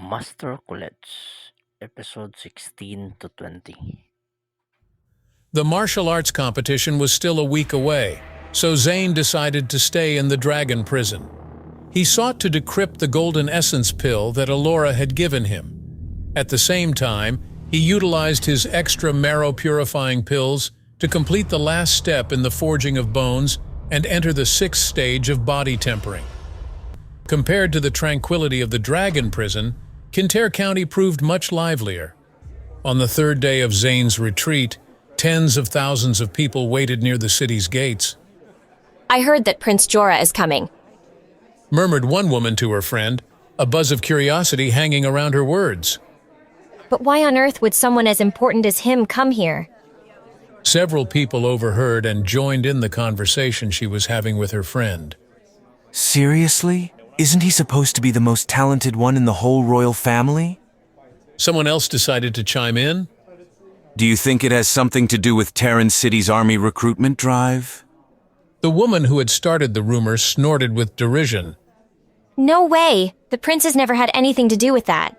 Master College, episode 16 to 20. The martial arts competition was still a week away, so Zane decided to stay in the dragon prison. He sought to decrypt the golden essence pill that Alora had given him. At the same time, he utilized his extra marrow-purifying pills to complete the last step in the forging of bones and enter the sixth stage of body tempering. Compared to the tranquility of the dragon prison, Kintyre County proved much livelier. On the third day of Zane's retreat, tens of thousands of people waited near the city's gates. I heard that Prince Jorah is coming, Murmured one woman to her friend, a buzz of curiosity hanging around her words. but why on earth would someone as important as him come here? Several people overheard and joined in the conversation she was having with her friend. Seriously? Isn't he supposed to be the most talented one in the whole royal family? Someone else decided to chime in. Do you think it has something to do with Terran City's army recruitment drive? The woman who had started the rumor snorted with derision. No way! The prince has never had anything to do with that.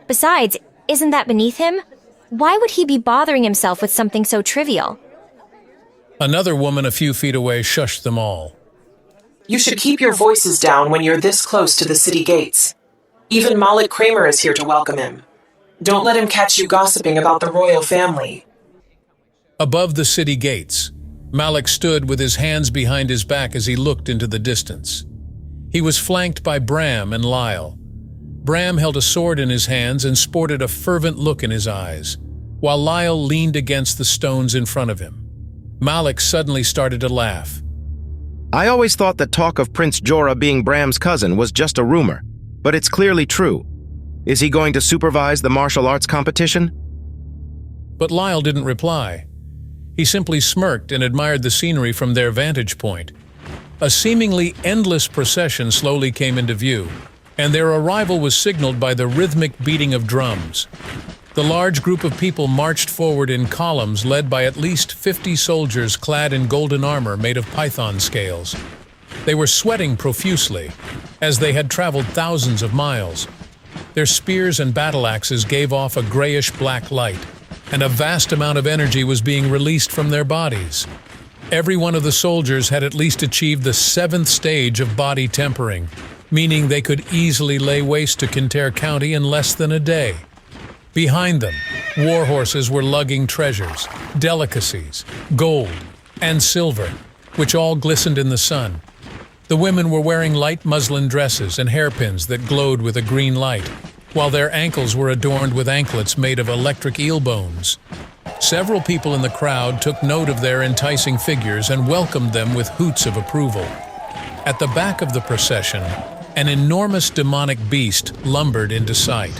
Besides, isn't that beneath him? Why would he be bothering himself with something so trivial? Another woman a few feet away shushed them all. You should keep your voices down when you're this close to the city gates. Even Malik Kramer is here to welcome him. Don't let him catch you gossiping about the royal family. Above the city gates, Malik stood with his hands behind his back as he looked into the distance. He was flanked by Bram and Lyle. Bram held a sword in his hands and sported a fervent look in his eyes, while Lyle leaned against the stones in front of him. Malik suddenly started to laugh. I always thought that talk of Prince Jorah being Bram's cousin was just a rumor, but it's clearly true. Is he going to supervise the martial arts competition? But Lyle didn't reply. He simply smirked and admired the scenery from their vantage point. A seemingly endless procession slowly came into view, and their arrival was signaled by the rhythmic beating of drums. The large group of people marched forward in columns led by at least 50 soldiers clad in golden armor made of python scales. They were sweating profusely, as they had traveled thousands of miles. Their spears and battle axes gave off a grayish-black light, and a vast amount of energy was being released from their bodies. Every one of the soldiers had at least achieved the seventh stage of body tempering, meaning they could easily lay waste to Kintyre County in less than a day. Behind them, war horses were lugging treasures, delicacies, gold, and silver, which all glistened in the sun. The women were wearing light muslin dresses and hairpins that glowed with a green light, while their ankles were adorned with anklets made of electric eel bones. Several people in the crowd took note of their enticing figures and welcomed them with hoots of approval. At the back of the procession, an enormous demonic beast lumbered into sight.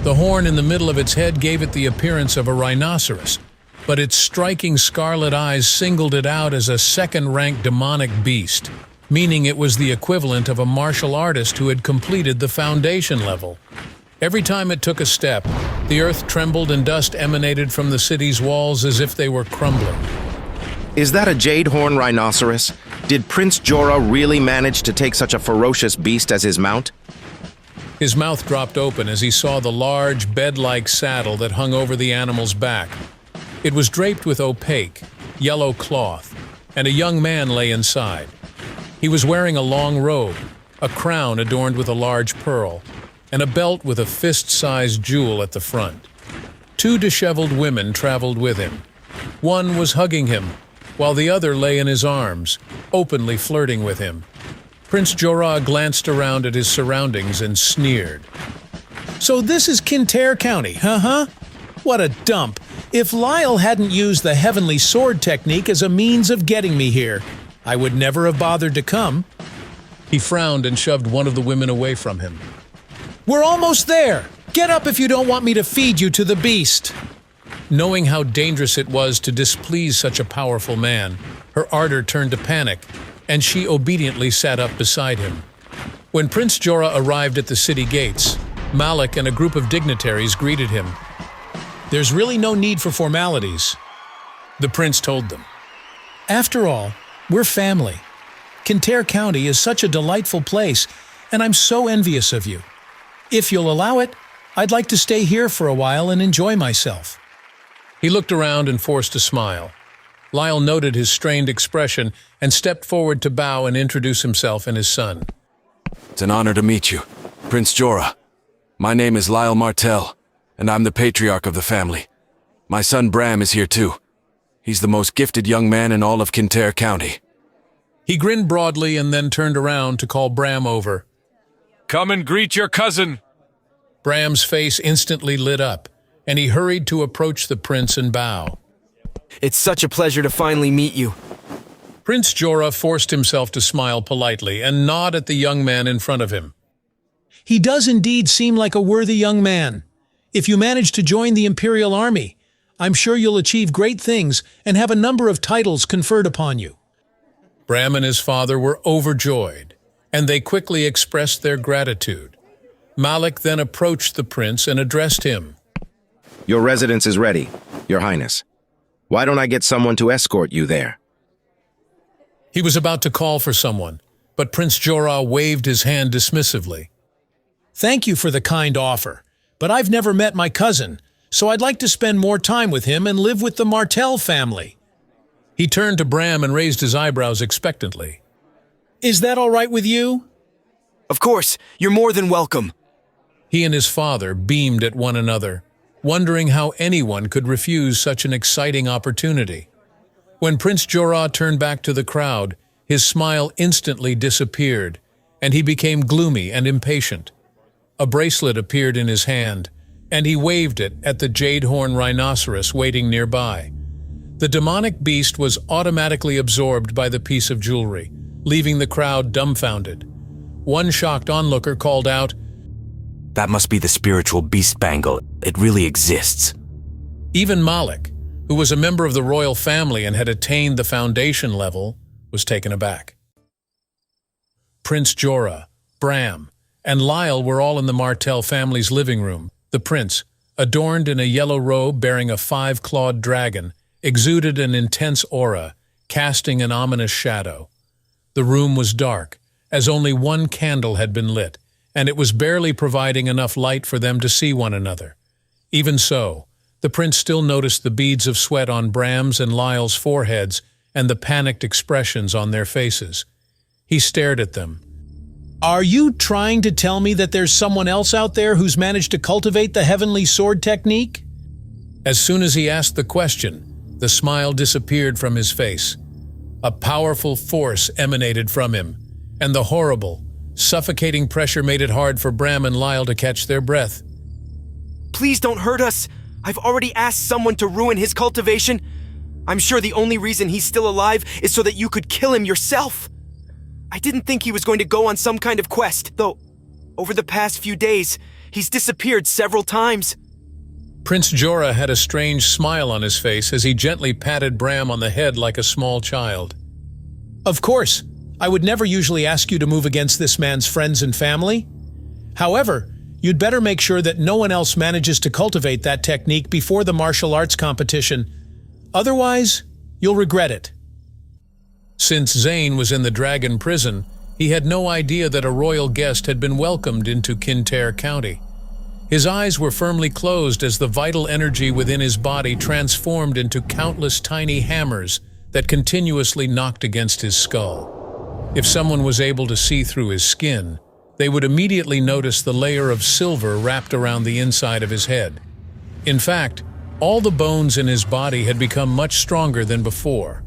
The horn in the middle of its head gave it the appearance of a rhinoceros, but its striking scarlet eyes singled it out as a second-rank demonic beast, meaning it was the equivalent of a martial artist who had completed the foundation level. Every time it took a step, the earth trembled and dust emanated from the city's walls as if they were crumbling. Is that a jade horn rhinoceros? Did Prince Jorah really manage to take such a ferocious beast as his mount? His mouth dropped open as he saw the large, bed-like saddle that hung over the animal's back. It was draped with opaque, yellow cloth, and a young man lay inside. He was wearing a long robe, a crown adorned with a large pearl, and a belt with a fist-sized jewel at the front. Two disheveled women traveled with him. One was hugging him, while the other lay in his arms, openly flirting with him. Prince Jorah glanced around at his surroundings and sneered. So this is Kintyre County, huh? What a dump. If Lyle hadn't used the heavenly sword technique as a means of getting me here, I would never have bothered to come. He frowned and shoved one of the women away from him. We're almost there. Get up if you don't want me to feed you to the beast. Knowing how dangerous it was to displease such a powerful man, her ardor turned to panic, and she obediently sat up beside him. When Prince Jorah arrived at the city gates, Malik and a group of dignitaries greeted him. There's really no need for formalities, the prince told them. After all, we're family. Kintyre County is such a delightful place, and I'm so envious of you. If you'll allow it, I'd like to stay here for a while and enjoy myself. He looked around and forced a smile. Lyle noted his strained expression and stepped forward to bow and introduce himself and his son. It's an honor to meet you, Prince Jorah. My name is Lyle Martell, and I'm the patriarch of the family. My son Bram is here too. He's the most gifted young man in all of Kintyre County. He grinned broadly and then turned around to call Bram over. Come and greet your cousin. Bram's face instantly lit up, and he hurried to approach the prince and bow. It's such a pleasure to finally meet you. Prince Jorah forced himself to smile politely and nod at the young man in front of him. He does indeed seem like a worthy young man. If you manage to join the Imperial Army, I'm sure you'll achieve great things and have a number of titles conferred upon you. Bram and his father were overjoyed, and they quickly expressed their gratitude. Malak then approached the prince and addressed him. Your residence is ready, Your Highness. Why don't I get someone to escort you there? He was about to call for someone, but Prince Jorah waved his hand dismissively. Thank you for the kind offer, but I've never met my cousin, so I'd like to spend more time with him and live with the Martell family. He turned to Bram and raised his eyebrows expectantly. Is that all right with you? Of course, you're more than welcome. He and his father beamed at one another, wondering how anyone could refuse such an exciting opportunity. When Prince Jorah turned back to the crowd, his smile instantly disappeared, and he became gloomy and impatient. A bracelet appeared in his hand, and he waved it at the Jadehorn rhinoceros waiting nearby. The demonic beast was automatically absorbed by the piece of jewelry, leaving the crowd dumbfounded. One shocked onlooker called out, That must be the spiritual beast bangle. It really exists. Even Malak, who was a member of the royal family and had attained the foundation level, was taken aback. Prince Jorah, Bram, and Lyle were all in the Martell family's living room. The prince, adorned in a yellow robe bearing a 5-clawed dragon, exuded an intense aura, casting an ominous shadow. The room was dark, as only one candle had been lit, and it was barely providing enough light for them to see one another. Even so, the prince still noticed the beads of sweat on Bram's and Lyle's foreheads and the panicked expressions on their faces. He stared at them. Are you trying to tell me that there's someone else out there who's managed to cultivate the heavenly sword technique? As soon as he asked the question, the smile disappeared from his face. A powerful force emanated from him, and the horrible, suffocating pressure made it hard for Bram and Lyle to catch their breath. Please don't hurt us. I've already asked someone to ruin his cultivation. I'm sure the only reason he's still alive is so that you could kill him yourself. I didn't think he was going to go on some kind of quest, though over the past few days, he's disappeared several times. Prince Jorah had a strange smile on his face as he gently patted Bram on the head like a small child. Of course, I would never usually ask you to move against this man's friends and family. However, you'd better make sure that no one else manages to cultivate that technique before the martial arts competition. Otherwise, you'll regret it. Since Zane was in the dragon prison, he had no idea that a royal guest had been welcomed into Kintyre County. His eyes were firmly closed as the vital energy within his body transformed into countless tiny hammers that continuously knocked against his skull. If someone was able to see through his skin, they would immediately notice the layer of silver wrapped around the inside of his head. In fact, all the bones in his body had become much stronger than before.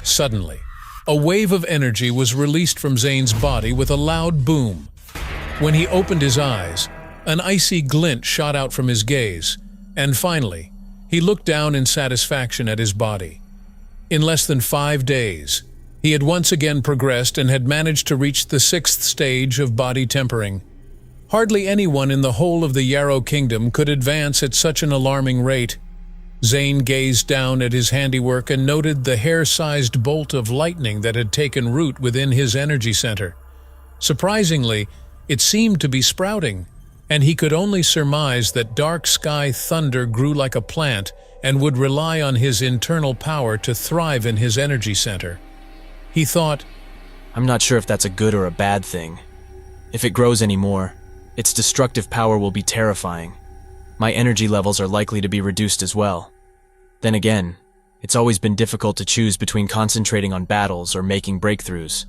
Suddenly, a wave of energy was released from Zane's body with a loud boom. When he opened his eyes, an icy glint shot out from his gaze, and finally, he looked down in satisfaction at his body. In less than 5 days, he had once again progressed and had managed to reach the 6th stage of body tempering. Hardly anyone in the whole of the Yarrow Kingdom could advance at such an alarming rate. Zane gazed down at his handiwork and noted the hair-sized bolt of lightning that had taken root within his energy center. Surprisingly, it seemed to be sprouting, and he could only surmise that dark sky thunder grew like a plant and would rely on his internal power to thrive in his energy center. He thought, I'm not sure if that's a good or a bad thing. If it grows anymore, Its destructive power will be terrifying. My energy levels are likely to be reduced as well. Then again, it's always been difficult to choose between concentrating on battles or making breakthroughs.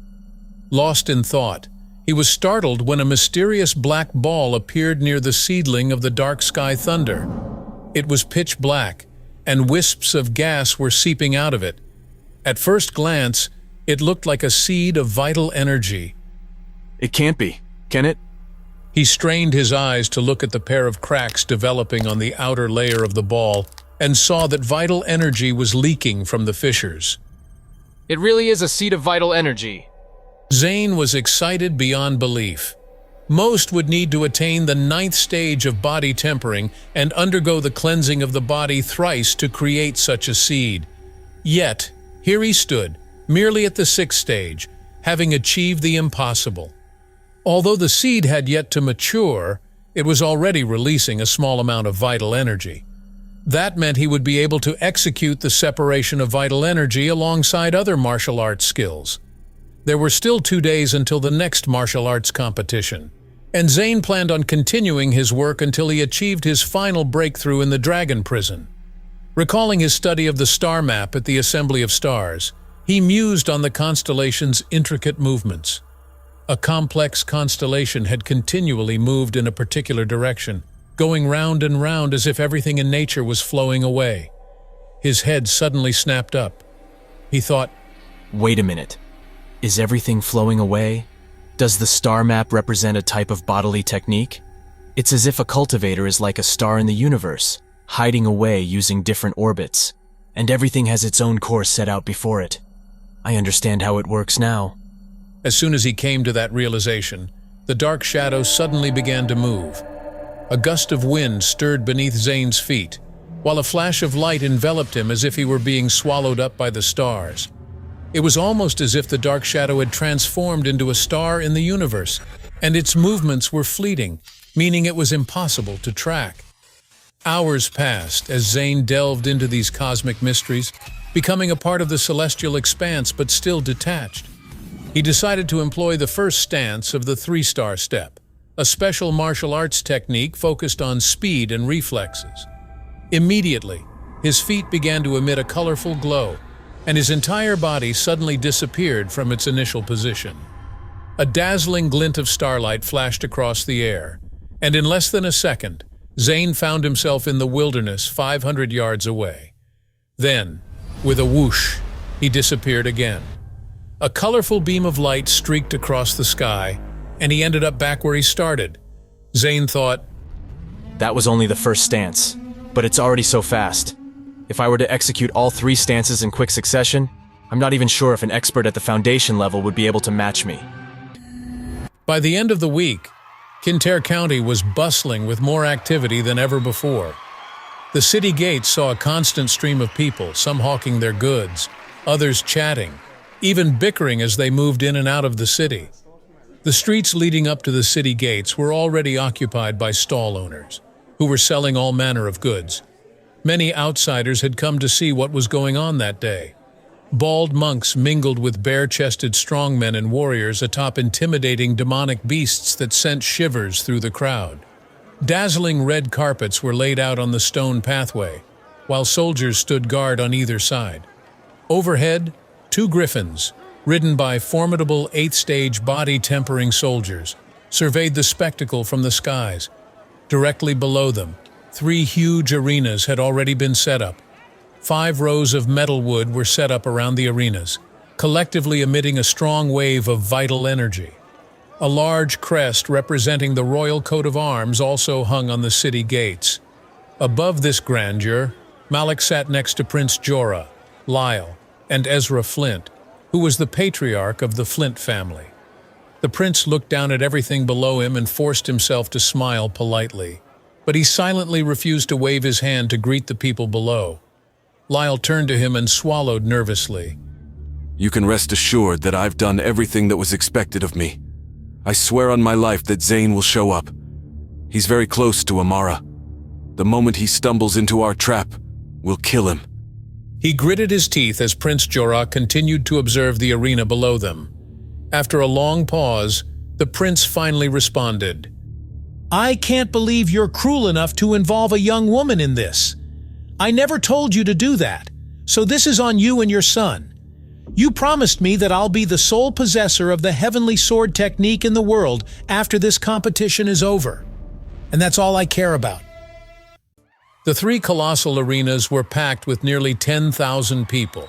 Lost in thought, he was startled when a mysterious black ball appeared near the seedling of the Dark Sky Thunder. It was pitch black, and wisps of gas were seeping out of it. At first glance, it looked like a seed of vital energy. It can't be, can it? He strained his eyes to look at the pair of cracks developing on the outer layer of the ball and saw that vital energy was leaking from the fissures. It really is a seed of vital energy. Zane was excited beyond belief. Most would need to attain the 9th stage of body tempering and undergo the cleansing of the body thrice to create such a seed. Yet, here he stood, merely at the 6th stage, having achieved the impossible. Although the seed had yet to mature, it was already releasing a small amount of vital energy. That meant he would be able to execute the separation of vital energy alongside other martial arts skills. There were still 2 days until the next martial arts competition, and Zane planned on continuing his work until he achieved his final breakthrough in the Dragon Prison. Recalling his study of the star map at the Assembly of Stars, he mused on the constellation's intricate movements. A complex constellation had continually moved in a particular direction, going round and round as if everything in nature was flowing away. His head suddenly snapped up. He thought, Wait a minute. Is everything flowing away? Does the star map represent a type of bodily technique? It's as if a cultivator is like a star in the universe, hiding away using different orbits, and everything has its own course set out before it. I understand how it works now. As soon as he came to that realization, the dark shadow suddenly began to move. A gust of wind stirred beneath Zane's feet, while a flash of light enveloped him as if he were being swallowed up by the stars. It was almost as if the dark shadow had transformed into a star in the universe, and its movements were fleeting, meaning it was impossible to track. Hours passed as Zane delved into these cosmic mysteries, becoming a part of the celestial expanse but still detached. He decided to employ the first stance of the 3-star step, a special martial arts technique focused on speed and reflexes. Immediately, his feet began to emit a colorful glow, and his entire body suddenly disappeared from its initial position. A dazzling glint of starlight flashed across the air, and in less than a second, Zane found himself in the wilderness 500 yards away. Then, with a whoosh, he disappeared again. A colorful beam of light streaked across the sky, and he ended up back where he started. Zane thought, That was only the first stance, but it's already so fast. If I were to execute all 3 stances in quick succession, I'm not even sure if an expert at the foundation level would be able to match me. By the end of the week, Kintyre County was bustling with more activity than ever before. The city gates saw a constant stream of people, some hawking their goods, others chatting, even bickering as they moved in and out of the city. The streets leading up to the city gates were already occupied by stall owners, who were selling all manner of goods. Many outsiders had come to see what was going on that day. Bald monks mingled with bare-chested strongmen and warriors atop intimidating demonic beasts that sent shivers through the crowd. Dazzling red carpets were laid out on the stone pathway, while soldiers stood guard on either side. Overhead, 2 griffins, ridden by formidable 8th-stage body-tempering soldiers, surveyed the spectacle from the skies. Directly below them, 3 huge arenas had already been set up. 5 rows of metal wood were set up around the arenas, collectively emitting a strong wave of vital energy. A large crest representing the royal coat of arms also hung on the city gates. Above this grandeur, Malik sat next to Prince Jorah, Lyle, and Ezra Flint, who was the patriarch of the Flint family. The prince looked down at everything below him and forced himself to smile politely, but he silently refused to wave his hand to greet the people below. Lyle turned to him and swallowed nervously. You can rest assured that I've done everything that was expected of me. I swear on my life that Zane will show up. He's very close to Amara. The moment he stumbles into our trap, we'll kill him. He gritted his teeth as Prince Jorah continued to observe the arena below them. After a long pause, the prince finally responded. I can't believe you're cruel enough to involve a young woman in this. I never told you to do that, so this is on you and your son. You promised me that I'll be the sole possessor of the heavenly sword technique in the world after this competition is over. And that's all I care about. The three colossal arenas were packed with nearly 10,000 people.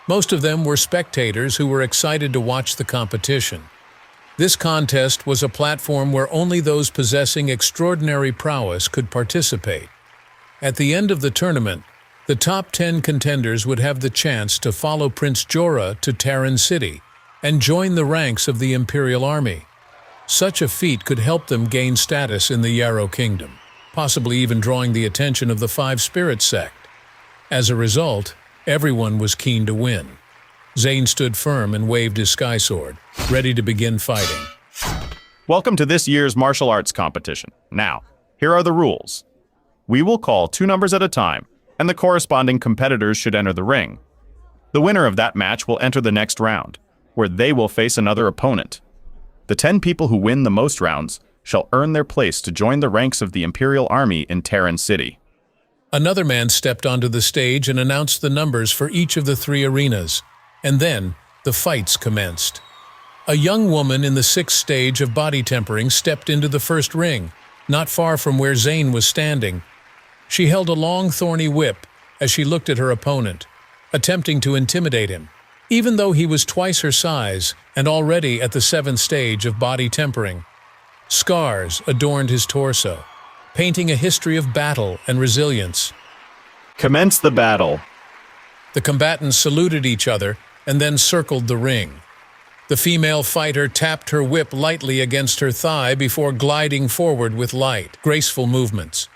Most of them were spectators who were excited to watch the competition. This contest was a platform where only those possessing extraordinary prowess could participate. At the end of the tournament, the top 10 contenders would have the chance to follow Prince Jorah to Terran City and join the ranks of the Imperial Army. Such a feat could help them gain status in the Yarrow Kingdom, possibly even drawing the attention of the Five Spirits sect. As a result, everyone was keen to win. Zane stood firm and waved his sky sword, ready to begin fighting. Welcome to this year's martial arts competition. Now, here are the rules. We will call 2 numbers at a time, and the corresponding competitors should enter the ring. The winner of that match will enter the next round, where they will face another opponent. The 10 people who win the most rounds shall earn their place to join the ranks of the Imperial Army in Terran City. Another man stepped onto the stage and announced the numbers for each of the 3 arenas, and then the fights commenced. A young woman in the 6th stage of body tempering stepped into the first ring, not far from where Zane was standing. She held a long, thorny whip as she looked at her opponent, attempting to intimidate him, even though he was twice her size and already at the 7th stage of body tempering. Scars adorned his torso, painting a history of battle and resilience. Commence the battle. The combatants saluted each other and then circled the ring. The female fighter tapped her whip lightly against her thigh before gliding forward with light, graceful movements.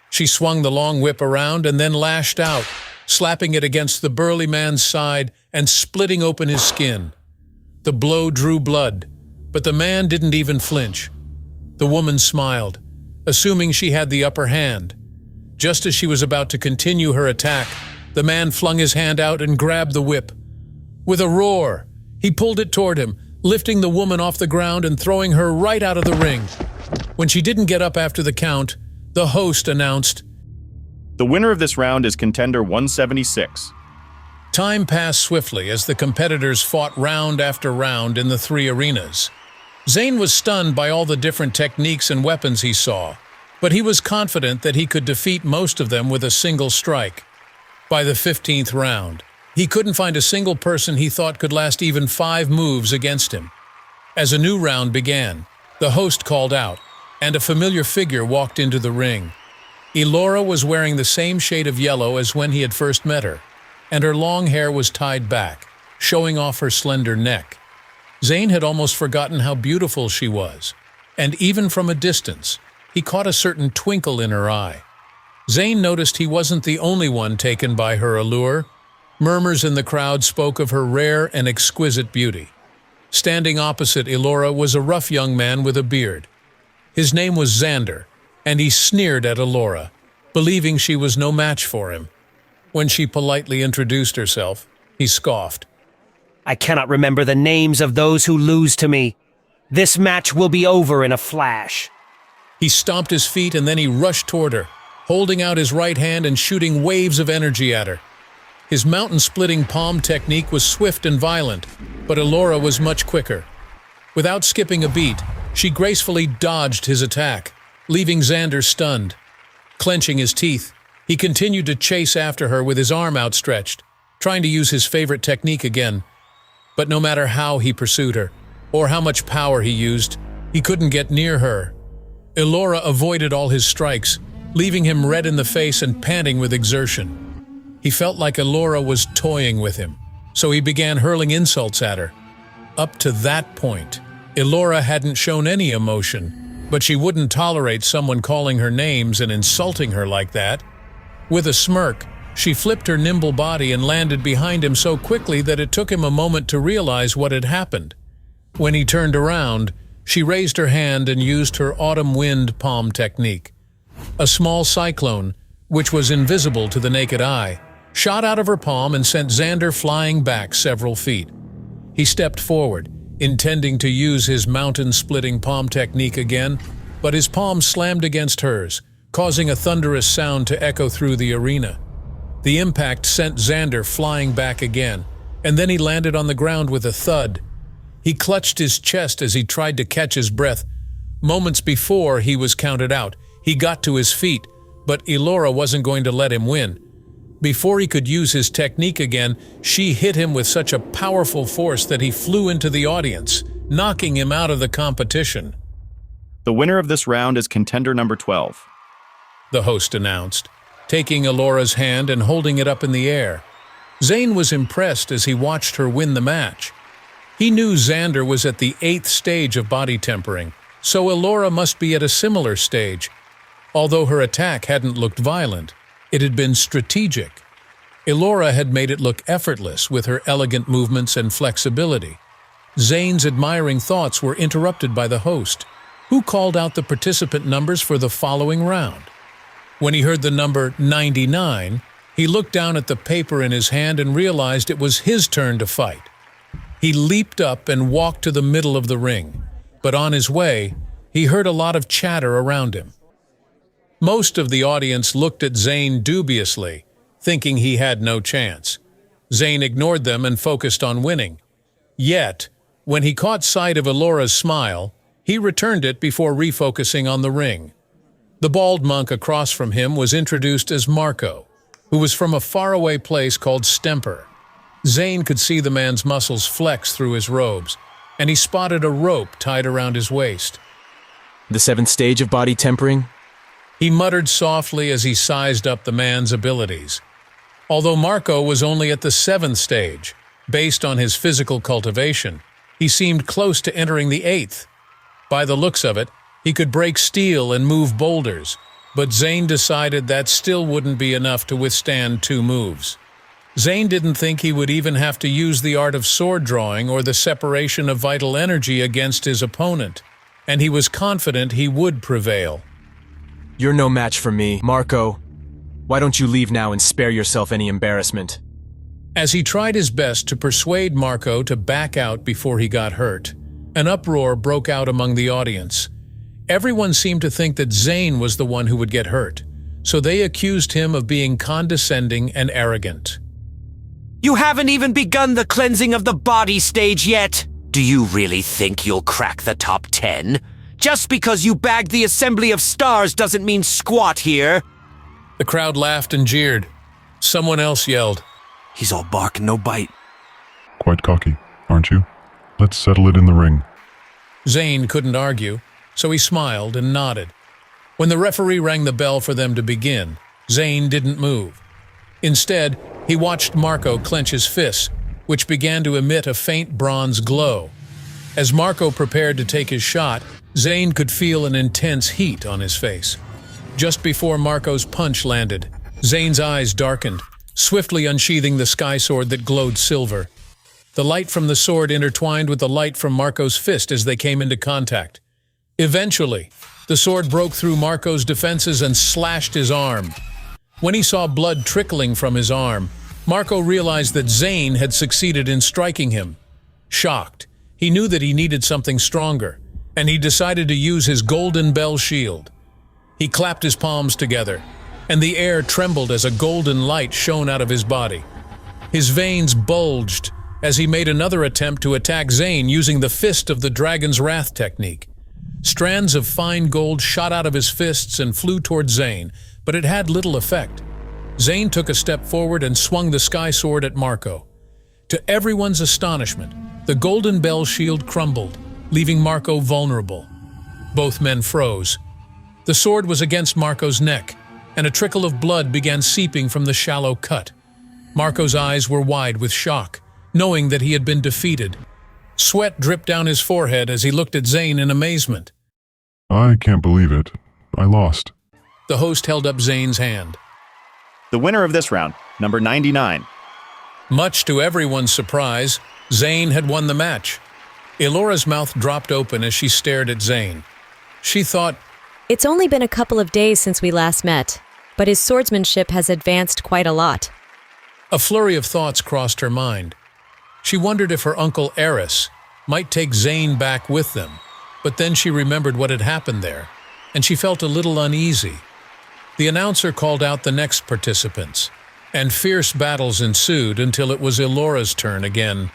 She swung the long whip around and then lashed out, slapping it against the burly man's side and splitting open his skin. The blow drew blood, but the man didn't even flinch. The woman smiled, assuming she had the upper hand. Just as she was about to continue her attack, the man flung his hand out and grabbed the whip. With a roar, he pulled it toward him, lifting the woman off the ground and throwing her right out of the ring. When she didn't get up after the count, the host announced, "The winner of this round is contender 176. Time passed swiftly as the competitors fought round after round in the 3 arenas. Zane was stunned by all the different techniques and weapons he saw, but he was confident that he could defeat most of them with a single strike. By the 15th round, he couldn't find a single person he thought could last even 5 moves against him. As a new round began, the host called out, and a familiar figure walked into the ring. Elora was wearing the same shade of yellow as when he had first met her, and her long hair was tied back, showing off her slender neck. Zane had almost forgotten how beautiful she was, and even from a distance, he caught a certain twinkle in her eye. Zane noticed he wasn't the only one taken by her allure. Murmurs in the crowd spoke of her rare and exquisite beauty. Standing opposite Elora was a rough young man with a beard. His name was Xander, and he sneered at Elora, believing she was no match for him. When she politely introduced herself, he scoffed. "I cannot remember the names of those who lose to me. This match will be over in a flash." He stomped his feet and then he rushed toward her, holding out his right hand and shooting waves of energy at her. His mountain-splitting palm technique was swift and violent, but Elora was much quicker. Without skipping a beat, she gracefully dodged his attack, leaving Xander stunned. Clenching his teeth, he continued to chase after her with his arm outstretched, trying to use his favorite technique again. But no matter how he pursued her, or how much power he used, he couldn't get near her. Elora avoided all his strikes, leaving him red in the face and panting with exertion. He felt like Elora was toying with him, so he began hurling insults at her. Up to that point, Elora hadn't shown any emotion, but she wouldn't tolerate someone calling her names and insulting her like that. With a smirk, she flipped her nimble body and landed behind him so quickly that it took him a moment to realize what had happened. When he turned around, she raised her hand and used her autumn wind palm technique. A small cyclone, which was invisible to the naked eye, shot out of her palm and sent Xander flying back several feet. He stepped forward, intending to use his mountain-splitting palm technique again, but his palm slammed against hers, causing a thunderous sound to echo through the arena. The impact sent Xander flying back again, and then he landed on the ground with a thud. He clutched his chest as he tried to catch his breath. Moments before he was counted out, he got to his feet, but Elora wasn't going to let him win. Before he could use his technique again, she hit him with such a powerful force that he flew into the audience, knocking him out of the competition. The winner of this round is contender number 12. The host announced, taking Elora's hand and holding it up in the air. Zane was impressed as he watched her win the match. He knew Xander was at the 8th stage of body tempering, so Elora must be at a similar stage. Although her attack hadn't looked violent, it had been strategic. Elora had made it look effortless with her elegant movements and flexibility. Zane's admiring thoughts were interrupted by the host, who called out the participant numbers for the following round. When he heard the number 99, he looked down at the paper in his hand and realized it was his turn to fight. He leaped up and walked to the middle of the ring, but on his way, he heard a lot of chatter around him. Most of the audience looked at Zane dubiously, thinking he had no chance. Zane ignored them and focused on winning. Yet, when he caught sight of Elora's smile, he returned it before refocusing on the ring. The bald monk across from him was introduced as Marco, who was from a faraway place called Stemper. Zane could see the man's muscles flex through his robes, and he spotted a rope tied around his waist. The 7th stage of body tempering? He muttered softly as he sized up the man's abilities. Although Marco was only at the 7th stage, based on his physical cultivation, he seemed close to entering the 8th. By the looks of it, he could break steel and move boulders, but Zane decided that still wouldn't be enough to withstand 2 moves. Zane didn't think he would even have to use the art of sword drawing or the separation of vital energy against his opponent, and he was confident he would prevail. You're no match for me, Marco. Why don't you leave now and spare yourself any embarrassment? As he tried his best to persuade Marco to back out before he got hurt, an uproar broke out among the audience. Everyone seemed to think that Zane was the one who would get hurt, so they accused him of being condescending and arrogant. You haven't even begun the cleansing of the body stage yet. Do you really think you'll crack the top 10? Just because you bagged the Assembly of Stars doesn't mean squat here. The crowd laughed and jeered. Someone else yelled, He's all bark and no bite. Quite cocky, aren't you? Let's settle it in the ring. Zane couldn't argue, so he smiled and nodded. When the referee rang the bell for them to begin, Zane didn't move. Instead, he watched Marco clench his fists, which began to emit a faint bronze glow. As Marco prepared to take his shot, Zane could feel an intense heat on his face. Just before Marco's punch landed, Zane's eyes darkened, swiftly unsheathing the sky sword that glowed silver. The light from the sword intertwined with the light from Marco's fist as they came into contact. Eventually, the sword broke through Marco's defenses and slashed his arm. When he saw blood trickling from his arm, Marco realized that Zane had succeeded in striking him. Shocked, he knew that he needed something stronger, and he decided to use his golden bell shield. He clapped his palms together, and the air trembled as a golden light shone out of his body. His veins bulged as he made another attempt to attack Zane using the Fist of the Dragon's Wrath technique. Strands of fine gold shot out of his fists and flew toward Zane, but it had little effect. Zane took a step forward and swung the sky sword at Marco. To everyone's astonishment, the golden bell shield crumbled, leaving Marco vulnerable. Both men froze. The sword was against Marco's neck, and a trickle of blood began seeping from the shallow cut. Marco's eyes were wide with shock, knowing that he had been defeated. Sweat dripped down his forehead as he looked at Zane in amazement. I can't believe it. I lost. The host held up Zane's hand. The winner of this round, number 99. Much to everyone's surprise, Zane had won the match. Elora's mouth dropped open as she stared at Zane. She thought, It's only been a couple of days since we last met, but his swordsmanship has advanced quite a lot. A flurry of thoughts crossed her mind. She wondered if her uncle Eris might take Zane back with them, but then she remembered what had happened there, and she felt a little uneasy. The announcer called out the next participants, and fierce battles ensued until it was Elora's turn again.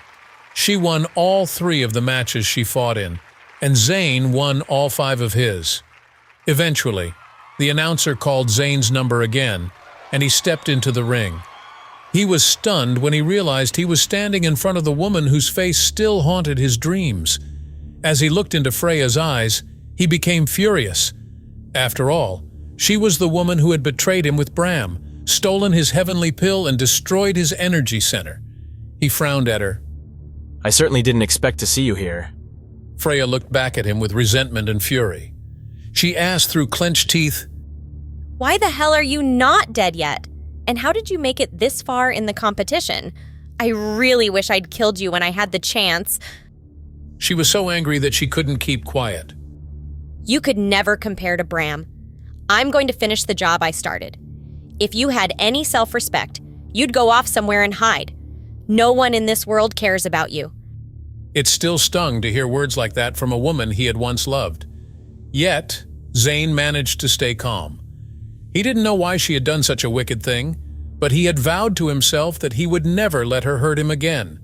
She won all 3 of the matches she fought in, and Zane won all 5 of his. Eventually, the announcer called Zane's number again, and he stepped into the ring. He was stunned when he realized he was standing in front of the woman whose face still haunted his dreams. As he looked into Freya's eyes, he became furious. After all, she was the woman who had betrayed him with Bram, stolen his heavenly pill, and destroyed his energy center. He frowned at her. I certainly didn't expect to see you here. Freya looked back at him with resentment and fury. She asked through clenched teeth, "Why the hell are you not dead yet? And how did you make it this far in the competition? I really wish I'd killed you when I had the chance." She was so angry that she couldn't keep quiet. You could never compare to Bram. I'm going to finish the job I started. If you had any self-respect, you'd go off somewhere and hide. No one in this world cares about you. It still stung to hear words like that from a woman he had once loved. Yet, Zane managed to stay calm. He didn't know why she had done such a wicked thing, but he had vowed to himself that he would never let her hurt him again.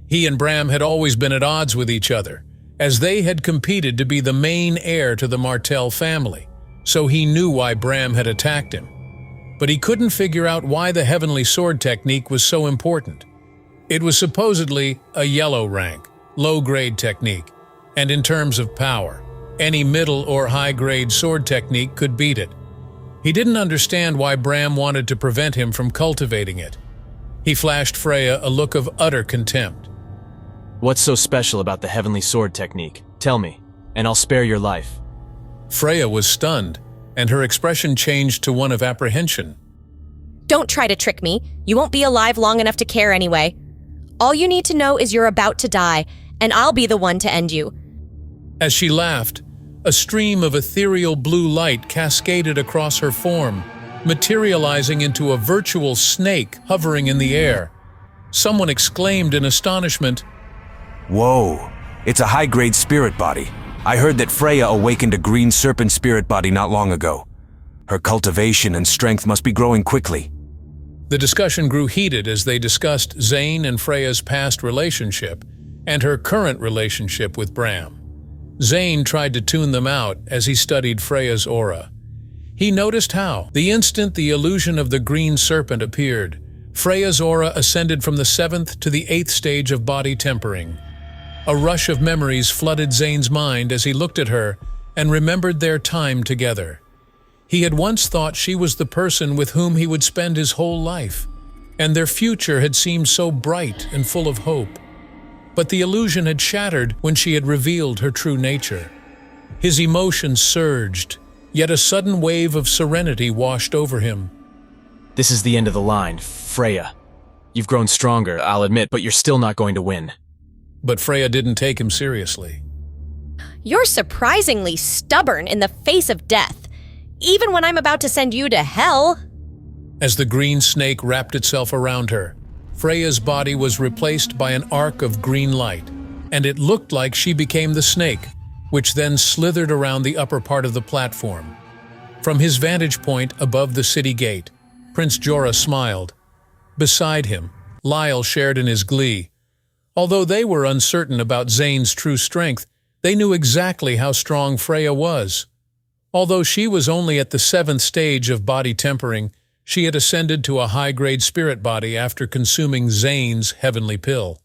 He and Bram had always been at odds with each other, as they had competed to be the main heir to the Martell family, so he knew why Bram had attacked him. But he couldn't figure out why the Heavenly Sword technique was so important. It was supposedly a yellow rank, low-grade technique, and in terms of power, any middle or high-grade sword technique could beat it. He didn't understand why Bram wanted to prevent him from cultivating it. He flashed Freya a look of utter contempt. What's so special about the Heavenly Sword technique? Tell me, and I'll spare your life. Freya was stunned, and her expression changed to one of apprehension. Don't try to trick me. You won't be alive long enough to care anyway. All you need to know is you're about to die, and I'll be the one to end you. As she laughed, a stream of ethereal blue light cascaded across her form, materializing into a virtual snake hovering in the air. Someone exclaimed in astonishment, "Whoa, it's a high-grade spirit body. I heard that Freya awakened a green serpent spirit body not long ago. Her cultivation and strength must be growing quickly." The discussion grew heated as they discussed Zane and Freya's past relationship and her current relationship with Bram. Zane tried to tune them out as he studied Freya's aura. He noticed how, the instant the illusion of the green serpent appeared, Freya's aura ascended from the 7th to the 8th stage of body tempering. A rush of memories flooded Zane's mind as he looked at her and remembered their time together. He had once thought she was the person with whom he would spend his whole life, and their future had seemed so bright and full of hope. But the illusion had shattered when she had revealed her true nature. His emotions surged, yet a sudden wave of serenity washed over him. This is the end of the line, Freya. You've grown stronger, I'll admit, but you're still not going to win. But Freya didn't take him seriously. You're surprisingly stubborn in the face of death, even when I'm about to send you to hell. As the green snake wrapped itself around her, Freya's body was replaced by an arc of green light, and it looked like she became the snake, which then slithered around the upper part of the platform. From his vantage point above the city gate, Prince Jorah smiled. Beside him, Lyle shared in his glee. Although they were uncertain about Zane's true strength, they knew exactly how strong Freya was. Although she was only at the 7th stage of body tempering, she had ascended to a high-grade spirit body after consuming Zane's heavenly pill.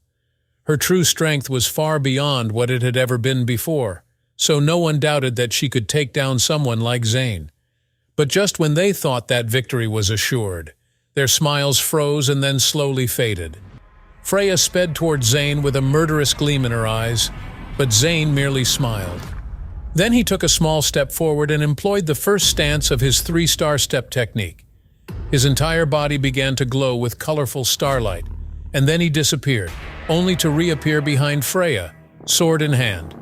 Her true strength was far beyond what it had ever been before, so no one doubted that she could take down someone like Zane. But just when they thought that victory was assured, their smiles froze and then slowly faded. Freya sped toward Zane with a murderous gleam in her eyes, but Zane merely smiled. Then he took a small step forward and employed the first stance of his 3-star step technique. His entire body began to glow with colorful starlight, and then he disappeared, only to reappear behind Freya, sword in hand.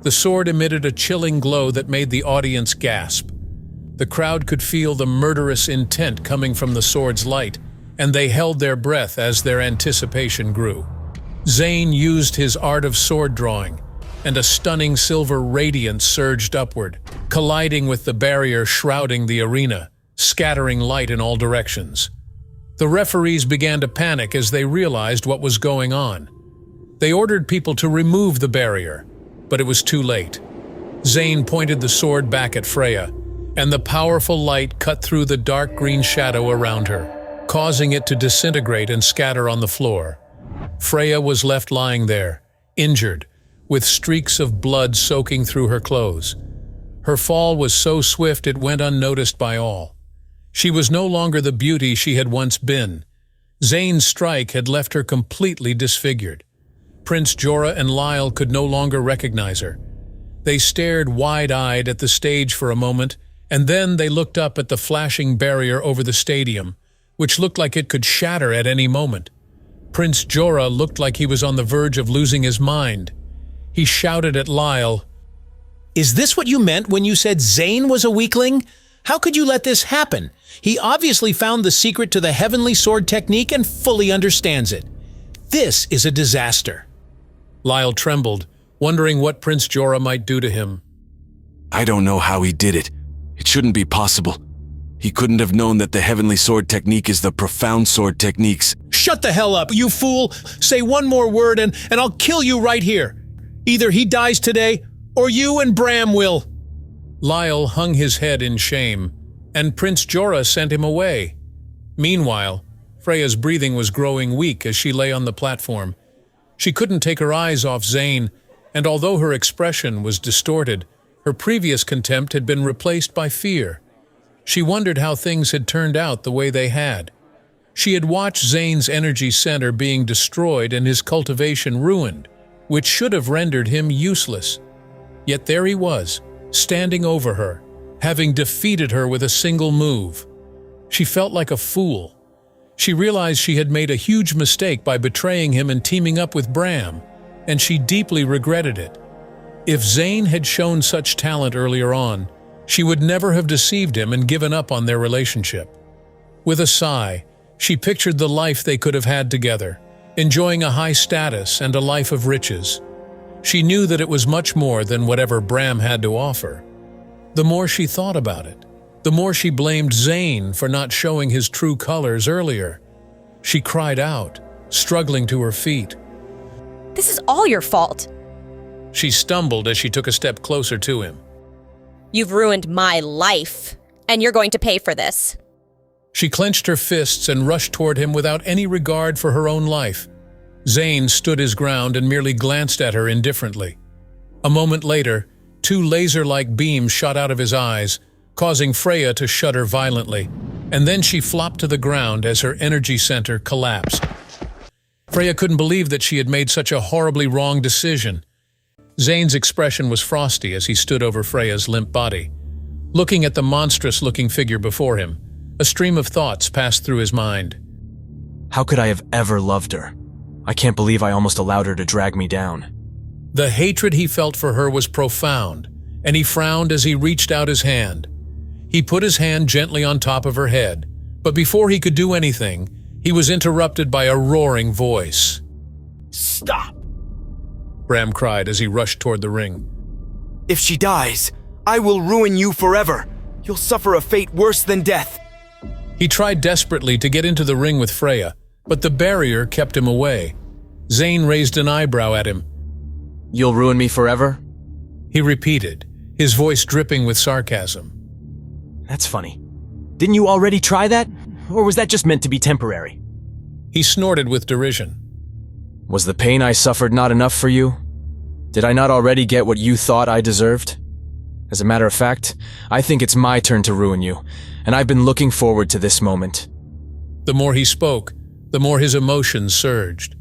The sword emitted a chilling glow that made the audience gasp. The crowd could feel the murderous intent coming from the sword's light, and they held their breath as their anticipation grew. Zane used his art of sword drawing, and a stunning silver radiance surged upward, colliding with the barrier shrouding the arena, scattering light in all directions. The referees began to panic as they realized what was going on. They ordered people to remove the barrier, but it was too late. Zane pointed the sword back at Freya, and the powerful light cut through the dark green shadow around her, causing it to disintegrate and scatter on the floor. Freya was left lying there, injured, with streaks of blood soaking through her clothes. Her fall was so swift it went unnoticed by all. She was no longer the beauty she had once been. Zane's strike had left her completely disfigured. Prince Jorah and Lyle could no longer recognize her. They stared wide-eyed at the stage for a moment, and then they looked up at the flashing barrier over the stadium, which looked like it could shatter at any moment. Prince Jorah looked like he was on the verge of losing his mind. He shouted at Lyle, "Is this what you meant when you said Zane was a weakling? How could you let this happen? He obviously found the secret to the heavenly sword technique and fully understands it. This is a disaster." Lyle trembled, wondering what Prince Jorah might do to him. I don't know how he did it. It shouldn't be possible. He couldn't have known that the heavenly sword technique is the profound sword techniques. "Shut the hell up, you fool! Say one more word and I'll kill you right here. Either he dies today, or you and Bram will." Lyle hung his head in shame, and Prince Jorah sent him away. Meanwhile, Freya's breathing was growing weak as she lay on the platform. She couldn't take her eyes off Zane, and although her expression was distorted, her previous contempt had been replaced by fear. She wondered how things had turned out the way they had. She had watched Zane's energy center being destroyed and his cultivation ruined, which should have rendered him useless. Yet there he was, standing over her, having defeated her with a single move. She felt like a fool. She realized she had made a huge mistake by betraying him and teaming up with Bram, and she deeply regretted it. If Zane had shown such talent earlier on, she would never have deceived him and given up on their relationship. With a sigh, she pictured the life they could have had together, enjoying a high status and a life of riches. She knew that it was much more than whatever Bram had to offer. The more she thought about it, the more she blamed Zane for not showing his true colors earlier. She cried out, struggling to her feet. "This is all your fault. She stumbled as she took a step closer to him. You've ruined my life, and you're going to pay for this." She clenched her fists and rushed toward him without any regard for her own life. Zane stood his ground and merely glanced at her indifferently. A moment later, two laser-like beams shot out of his eyes, causing Freya to shudder violently, and then she flopped to the ground as her energy center collapsed. Freya couldn't believe that she had made such a horribly wrong decision. Zane's expression was frosty as he stood over Freya's limp body. Looking at the monstrous-looking figure before him, a stream of thoughts passed through his mind. How could I have ever loved her? I can't believe I almost allowed her to drag me down. The hatred he felt for her was profound, and he frowned as he reached out his hand. He put his hand gently on top of her head, but before he could do anything, he was interrupted by a roaring voice. "Stop!" Bram cried as he rushed toward the ring. "If she dies, I will ruin you forever. You'll suffer a fate worse than death." He tried desperately to get into the ring with Freya, but the barrier kept him away. Zane raised an eyebrow at him. "You'll ruin me forever?" He repeated, his voice dripping with sarcasm. That's funny. Didn't you already try that? Or was that just meant to be temporary? He snorted with derision. Was the pain I suffered not enough for you? Did I not already get what you thought I deserved? As a matter of fact, I think it's my turn to ruin you, and I've been looking forward to this moment. The more he spoke, the more his emotions surged.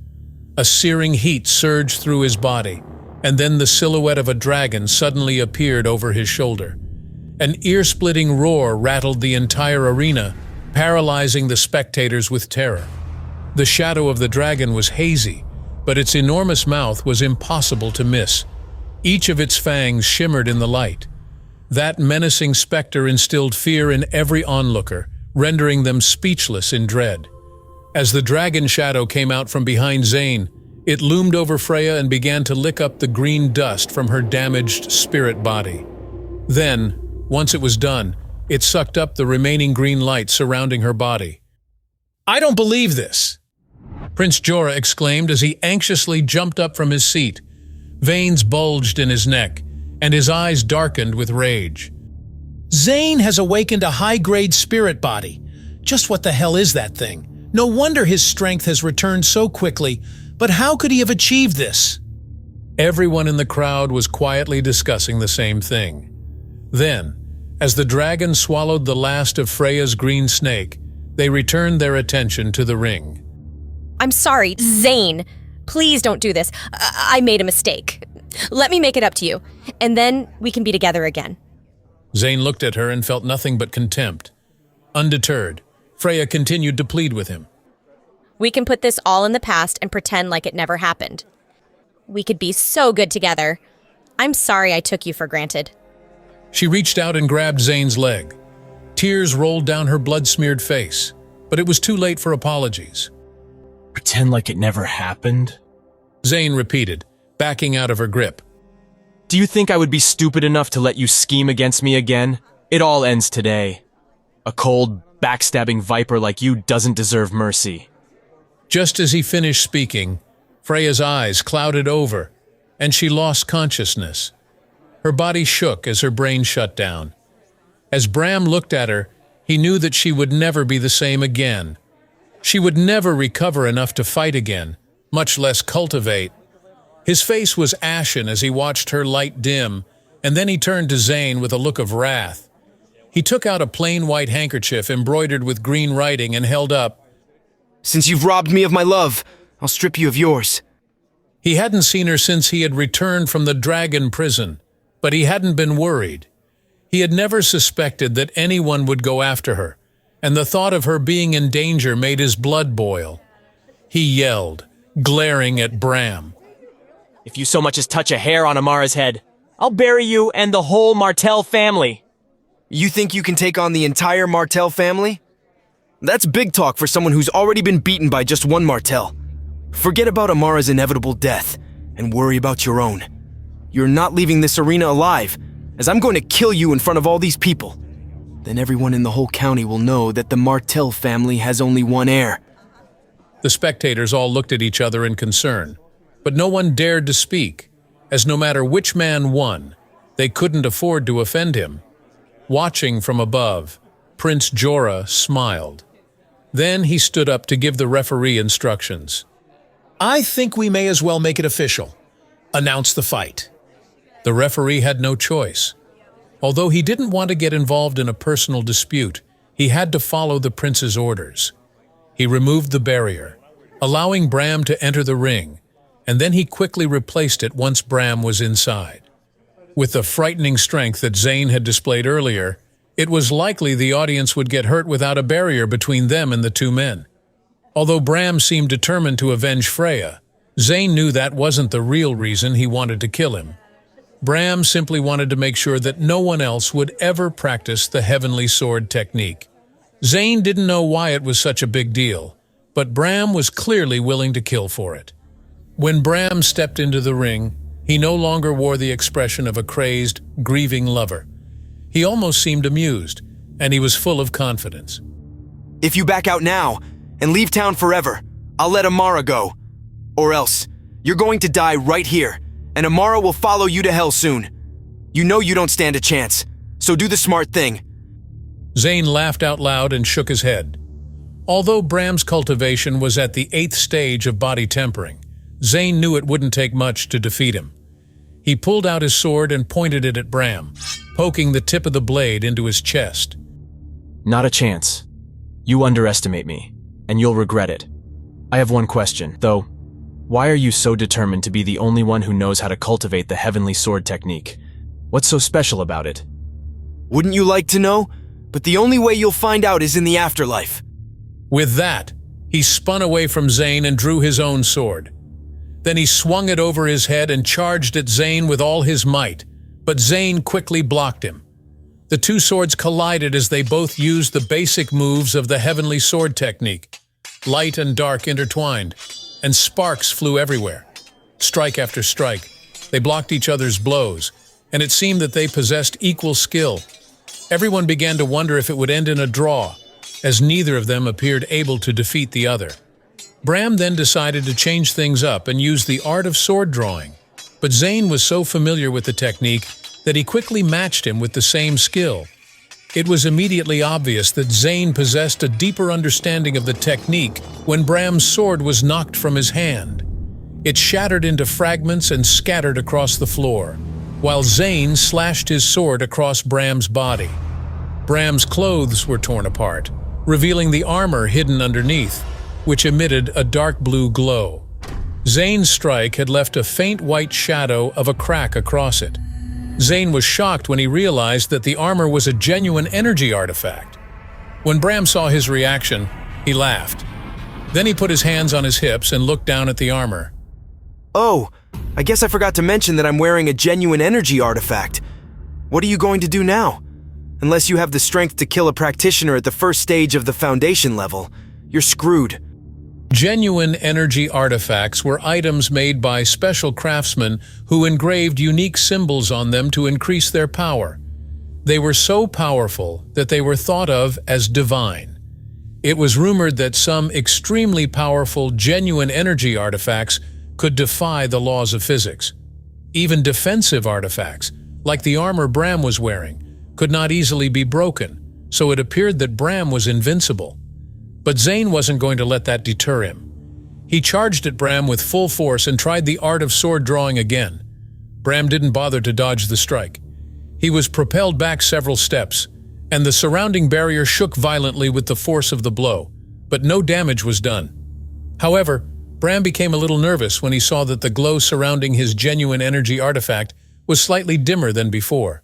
A searing heat surged through his body, and then the silhouette of a dragon suddenly appeared over his shoulder. An ear-splitting roar rattled the entire arena, paralyzing the spectators with terror. The shadow of the dragon was hazy, but its enormous mouth was impossible to miss. Each of its fangs shimmered in the light. That menacing specter instilled fear in every onlooker, rendering them speechless in dread. As the dragon shadow came out from behind Zane, it loomed over Freya and began to lick up the green dust from her damaged spirit body. Then, once it was done, it sucked up the remaining green light surrounding her body. I don't believe this. Prince Jorah exclaimed as he anxiously jumped up from his seat. Veins bulged in his neck, and his eyes darkened with rage. Zane has awakened a high-grade spirit body. Just what the hell is that thing? No wonder his strength has returned so quickly, but how could he have achieved this? Everyone in the crowd was quietly discussing the same thing. Then, as the dragon swallowed the last of Freya's green snake, they returned their attention to the ring. I'm sorry, Zane. Please don't do this. I made a mistake. Let me make it up to you, and then we can be together again. Zane looked at her and felt nothing but contempt. Undeterred, Freya continued to plead with him. We can put this all in the past and pretend like it never happened. We could be so good together. I'm sorry I took you for granted. She reached out and grabbed Zane's leg. Tears rolled down her blood-smeared face, but it was too late for apologies. Pretend like it never happened? Zane repeated, backing out of her grip. Do you think I would be stupid enough to let you scheme against me again? It all ends today. A cold, backstabbing viper like you doesn't deserve mercy. Just as he finished speaking, Freya's eyes clouded over, and she lost consciousness. Her body shook as her brain shut down. As Bram looked at her, he knew that she would never be the same again. She would never recover enough to fight again, much less cultivate. His face was ashen as he watched her light dim, and then he turned to Zane with a look of wrath. He took out a plain white handkerchief embroidered with green writing and held up. Since you've robbed me of my love, I'll strip you of yours. He hadn't seen her since he had returned from the dragon prison, but he hadn't been worried. He had never suspected that anyone would go after her, and the thought of her being in danger made his blood boil. He yelled, glaring at Bram. If you so much as touch a hair on Amara's head, I'll bury you and the whole Martell family. You think you can take on the entire Martell family? That's big talk for someone who's already been beaten by just one Martell. Forget about Amara's inevitable death, and worry about your own. You're not leaving this arena alive, as I'm going to kill you in front of all these people. Then everyone in the whole county will know that the Martell family has only one heir. The spectators all looked at each other in concern, but no one dared to speak, as no matter which man won, they couldn't afford to offend him. Watching from above, Prince Jorah smiled. Then he stood up to give the referee instructions. I think we may as well make it official. Announce the fight. The referee had no choice. Although he didn't want to get involved in a personal dispute, he had to follow the prince's orders. He removed the barrier, allowing Bram to enter the ring, and then he quickly replaced it once Bram was inside. With the frightening strength that Zane had displayed earlier, it was likely the audience would get hurt without a barrier between them and the two men. Although Bram seemed determined to avenge Freya, Zane knew that wasn't the real reason he wanted to kill him. Bram simply wanted to make sure that no one else would ever practice the heavenly sword technique. Zane didn't know why it was such a big deal, but Bram was clearly willing to kill for it. When Bram stepped into the ring, he no longer wore the expression of a crazed, grieving lover. He almost seemed amused, and he was full of confidence. If you back out now and leave town forever, I'll let Amara go. Or else, you're going to die right here, and Amara will follow you to hell soon. You know you don't stand a chance, so do the smart thing. Zane laughed out loud and shook his head. Although Bram's cultivation was at the 8th stage of body tempering, Zane knew it wouldn't take much to defeat him. He pulled out his sword and pointed it at Bram, poking the tip of the blade into his chest. Not a chance. You underestimate me, and you'll regret it. I have one question, though. Why are you so determined to be the only one who knows how to cultivate the heavenly sword technique? What's so special about it? Wouldn't you like to know? But the only way you'll find out is in the afterlife. With that, he spun away from Zane and drew his own sword. Then he swung it over his head and charged at Zane with all his might, but Zane quickly blocked him. The two swords collided as they both used the basic moves of the heavenly sword technique. Light and dark intertwined, and sparks flew everywhere. Strike after strike, they blocked each other's blows, and it seemed that they possessed equal skill. Everyone began to wonder if it would end in a draw, as neither of them appeared able to defeat the other. Bram then decided to change things up and use the art of sword drawing, but Zane was so familiar with the technique that he quickly matched him with the same skill. It was immediately obvious that Zane possessed a deeper understanding of the technique when Bram's sword was knocked from his hand. It shattered into fragments and scattered across the floor, while Zane slashed his sword across Bram's body. Bram's clothes were torn apart, revealing the armor hidden underneath, which emitted a dark blue glow. Zane's strike had left a faint white shadow of a crack across it. Zane was shocked when he realized that the armor was a genuine energy artifact. When Bram saw his reaction, he laughed. Then he put his hands on his hips and looked down at the armor. Oh, I guess I forgot to mention that I'm wearing a genuine energy artifact. What are you going to do now? Unless you have the strength to kill a practitioner at the first stage of the foundation level, you're screwed. Genuine energy artifacts were items made by special craftsmen who engraved unique symbols on them to increase their power. They were so powerful that they were thought of as divine. It was rumored that some extremely powerful, genuine energy artifacts could defy the laws of physics. Even defensive artifacts, like the armor Bram was wearing, could not easily be broken, so it appeared that Bram was invincible. But Zane wasn't going to let that deter him. He charged at Bram with full force and tried the art of sword drawing again. Bram didn't bother to dodge the strike. He was propelled back several steps, and the surrounding barrier shook violently with the force of the blow, but no damage was done. However, Bram became a little nervous when he saw that the glow surrounding his genuine energy artifact was slightly dimmer than before.